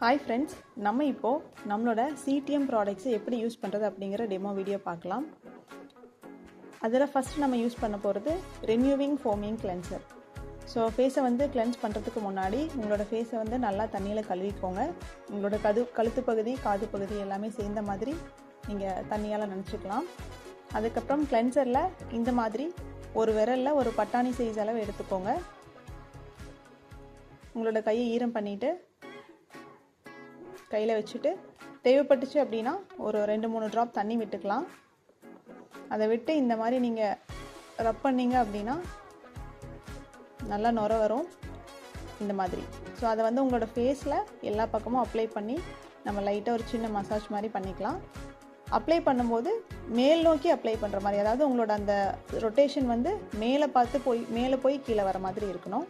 Hi friends, நம்ம இப்போது நம்மளோட சிடிஎம் ப்ராடக்ட்ஸை எப்படி யூஸ் பண்ணுறது அப்படிங்கிற டெமோ வீடியோ பார்க்கலாம். அதில் ஃபஸ்ட்டு நம்ம யூஸ் பண்ண போகிறது ரிமூவிங் ஃபோமிங் கிளென்சர். ஸோ ஃபேஸை கிளென்ஸ் பண்ணுறதுக்கு முன்னாடி உங்களோட ஃபேஸை நல்லா தண்ணியில் கழுவிக்கோங்க. உங்களோட கழுத்து பகுதி, காது பகுதி எல்லாமே சேர்ந்த மாதிரி நீங்கள் தண்ணியால் நனைச்சிக்கலாம். அதுக்கப்புறம் கிளென்சரில் இந்த மாதிரி ஒரு விரலில் ஒரு பட்டாணி சைஸ் அளவு எடுத்துக்கோங்க. உங்களோட கையை ஈரம் பண்ணிவிட்டு கையில் வச்சுட்டு தேவைப்பட்டுச்சு அப்படின்னா ஒரு 2-3 ட்ராப் தண்ணி விட்டுக்கலாம். அதை விட்டு இந்த மாதிரி நீங்கள் ரப் பண்ணிங்க அப்படின்னா நல்லா நுர வரும் இந்த மாதிரி. ஸோ அதை உங்களோட ஃபேஸில் எல்லா பக்கமும் அப்ளை பண்ணி நம்ம லைட்டாக ஒரு சின்ன மசாஜ் மாதிரி பண்ணிக்கலாம். அப்ளை பண்ணும்போது மேல் நோக்கி அப்ளை பண்ணுற மாதிரி, அதாவது உங்களோட அந்த ரொட்டேஷன் மேலே போய் கீழே வர மாதிரி இருக்கணும்.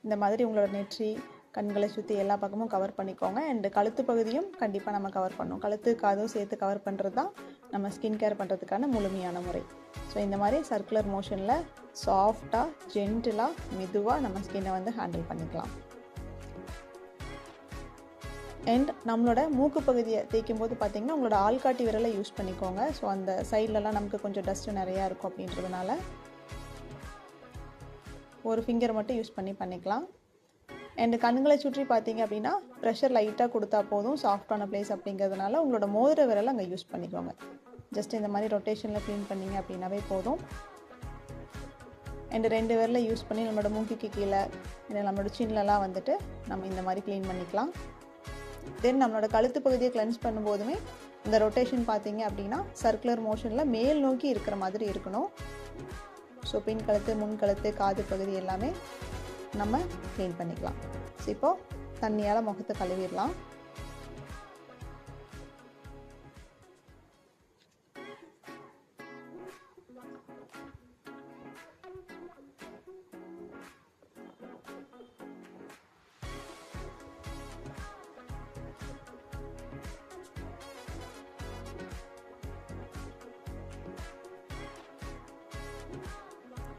இந்த மாதிரி உங்களோட நெற்றி, கண்களை சுற்றி எல்லா பக்கமும் கவர் பண்ணிக்கோங்க. அண்ட் கழுத்து பகுதியும் கண்டிப்பாக நம்ம கவர் பண்ணணும். கழுத்து காதும் சேர்த்து கவர் பண்ணுறது தான் நம்ம ஸ்கின் கேர் பண்ணுறதுக்கான முழுமையான முறை. ஸோ இந்த மாதிரி சர்க்குலர் மோஷனில் சாஃப்டாக, ஜென்டிலாக, மெதுவாக நம்ம ஸ்கின்னை ஹேண்டில் பண்ணிக்கலாம். அண்ட் நம்மளோட மூக்கு பகுதியை தேய்க்கும் போது பார்த்திங்கன்னா உங்களோட ஆள்காட்டி விரலை யூஸ் பண்ணிக்கோங்க. ஸோ அந்த சைட்லலாம் நமக்கு கொஞ்சம் டஸ்ட்டு நிறையா இருக்கும் அப்படின்றதுனால ஒரு ஃபிங்கர் மட்டும் யூஸ் பண்ணிக்கலாம். அண்டு கண்களை சுற்றி பார்த்தீங்க அப்படின்னா ப்ரெஷர் லைட்டாக கொடுத்தா போதும், சாஃப்டான பிளேஸ் அப்படிங்கிறதுனால உங்களோட மோதிர விரலை அங்கே யூஸ் பண்ணிக்கோங்க. ஜஸ்ட் இந்த மாதிரி ரொட்டேஷனில் க்ளீன் பண்ணிங்க அப்படின்னாவே போதும். அண்டு 2 விரலை யூஸ் பண்ணி நம்மளோட மூக்கிக்கு கீழே இல்லை நம்மளோட சின்னலாம் நம்ம இந்த மாதிரி க்ளீன் பண்ணிக்கலாம். தென் நம்மளோட கழுத்து பகுதியை கிளென்ஸ் பண்ணும்போதுமே இந்த ரொட்டேஷன் பார்த்தீங்க அப்படின்னா சர்க்குலர் மோஷனில் மேல் நோக்கி இருக்கிற மாதிரி இருக்கணும். ஸோ பின் கழுத்து, முன் கழுத்து, காது பகுதி எல்லாமே நம்ம க்ளீன் பண்ணிக்கலாம். ஸோ இப்போது தண்ணியால் முகத்தை கழுவிடலாம்.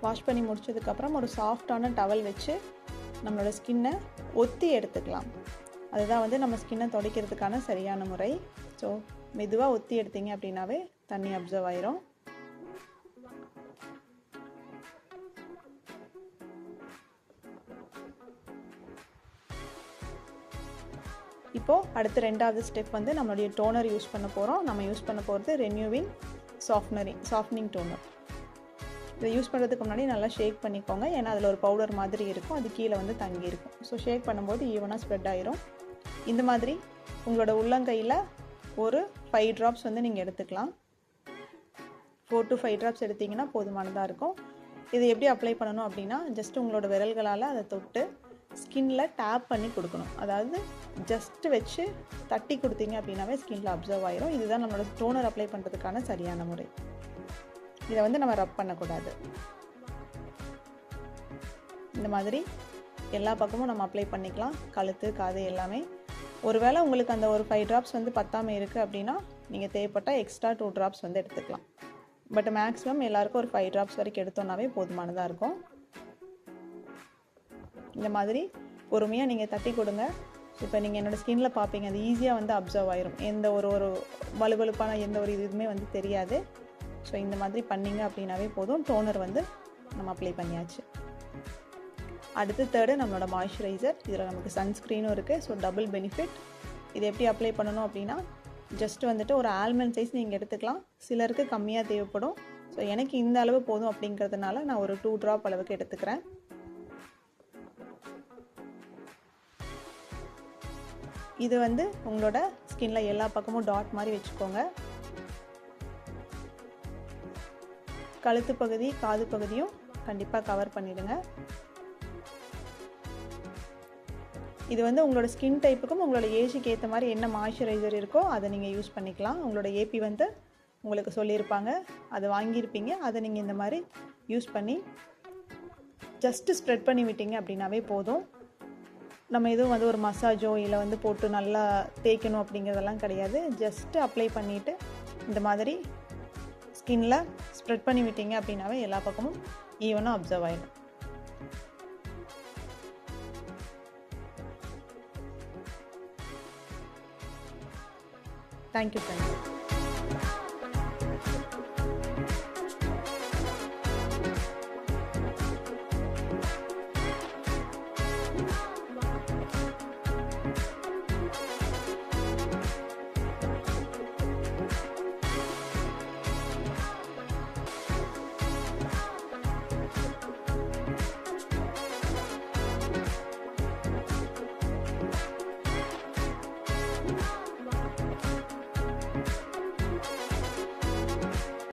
வாஷ் பண்ணி முடிச்சதுக்கப்புறம் ஒரு சாஃப்டான டவல் வச்சு நம்மளோட ஸ்கின்னை ஒத்தி எடுத்துக்கலாம். அதுதான் நம்ம ஸ்கின்னை துடைக்கிறதுக்கான சரியான முறை. ஸோ மெதுவாக ஒத்தி எடுத்தீங்க அப்படின்னாவே தண்ணி அப்சர்வ் ஆயிரும். இப்போது அடுத்த 2வது ஸ்டெப் நம்மளுடைய டோனர் யூஸ் பண்ண போகிறோம். நம்ம யூஸ் பண்ண போகிறது ரினியூவிங் சாஃப்ட்னிங் டோனர். இதை யூஸ் பண்ணுறதுக்கு முன்னாடி நல்லா ஷேக் பண்ணிக்கோங்க. ஏன்னா அதில் ஒரு பவுடர் மாதிரி இருக்கும், அது கீழே தங்கி இருக்கும். ஸோ ஷேக் பண்ணும்போது ஈவனாக ஸ்ப்ரெட் ஆயிரும். இந்த மாதிரி உங்களோட உள்ளங்கையில் ஒரு 5 ட்ராப்ஸ் நீங்கள் எடுத்துக்கலாம். 4 to 5 ட்ராப்ஸ் எடுத்திங்கன்னா போதுமானதாக இருக்கும். இது எப்படி அப்ளை பண்ணணும் அப்படின்னா, ஜஸ்ட் உங்களோட விரல்களால் அதை தொட்டு ஸ்கின்ல டேப் பண்ணி கொடுக்கணும். அதாவது ஜஸ்ட் வச்சு தட்டி கொடுத்தீங்க அப்படின்னாவே ஸ்கின்ல அப்சர்வ் ஆயிரும். இதுதான் நம்மளோட டோனர் அப்ளை பண்ணுறதுக்கான சரியான முறை. இதை நம்ம ரப் பண்ணக்கூடாது. இந்த மாதிரி எல்லா பக்கமும் நம்ம அப்ளை பண்ணிக்கலாம், கழுத்து, காது எல்லாமே. ஒருவேளை உங்களுக்கு அந்த ஒரு 5 ட்ராப்ஸ் பத்தாமல் இருக்குது அப்படின்னா நீங்கள் தேவைப்பட்டால் எக்ஸ்ட்ரா 2 ட்ராப்ஸ் எடுத்துக்கலாம். பட் மேக்ஸிமம் எல்லாருக்கும் ஒரு 5 ட்ராப்ஸ் வரைக்கும் எடுத்தோன்னாவே போதுமானதாக இருக்கும். இந்த மாதிரி பொறுமையாக நீங்கள் தட்டி கொடுங்க. இப்போ நீங்கள் என்னோடய ஸ்கின்னில் பார்ப்பீங்க, அது ஈஸியாக அப்சர்வ் ஆயிரும். எந்த ஒரு வலுவலுப்பான எந்த ஒரு இதுவுமே தெரியாது. ஸோ இந்த மாதிரி பண்ணிங்க அப்படின்னாவே போதும். டோனர் நம்ம அப்ளை பண்ணியாச்சு. அடுத்து 3rd நம்மளோட மாய்ஸ்சரைசர். இதில் நமக்கு சன்ஸ்க்ரீனும் இருக்குது. So double benefit. இது எப்படி அப்ளை பண்ணணும் அப்படின்னா, ஜஸ்ட் ஒரு ஆல்மண்ட் சைஸ் நீங்கள் எடுத்துக்கலாம். சிலருக்கு கம்மியாக தேவைப்படும். ஸோ எனக்கு இந்த அளவு போதும் அப்படிங்கிறதுனால நான் ஒரு 2 ட்ராப் அளவுக்கு எடுத்துக்கிறேன். இது உங்களோட ஸ்கின்ல எல்லா பக்கமும் டாட் மாதிரி வச்சுக்கோங்க. கழுத்து பகுதி, காது பகுதியும் கண்டிப்பாக கவர் பண்ணிடுங்க. இது உங்களோட ஸ்கின் டைப்புக்கும் உங்களோட ஏஜுக்கு ஏற்ற மாதிரி என்ன மாய்ஸ்சரைசர் இருக்கோ அதை நீங்கள் யூஸ் பண்ணிக்கலாம். உங்களோட ஏபி உங்களுக்கு சொல்லியிருப்பாங்க, அதை வாங்கியிருப்பீங்க. அதை நீங்கள் இந்த மாதிரி யூஸ் பண்ணி ஜஸ்ட்டு ஸ்ப்ரெட் பண்ணி விட்டீங்க அப்படின்னாவே போதும். நம்ம எதுவும் ஒரு மசாஜோ இல்லை போட்டு நல்லா தேய்க்கணும் அப்படிங்கிறதெல்லாம் கிடையாது. ஜஸ்ட்டு அப்ளை பண்ணிவிட்டு இந்த மாதிரி ஸ்கின்ல ஸ்ப்ரெட் பண்ணி விட்டீங்க அப்படின்னாவே எல்லா பக்கமும் ஈவனாக அப்சர்வ் ஆகிடும். Thank you friends.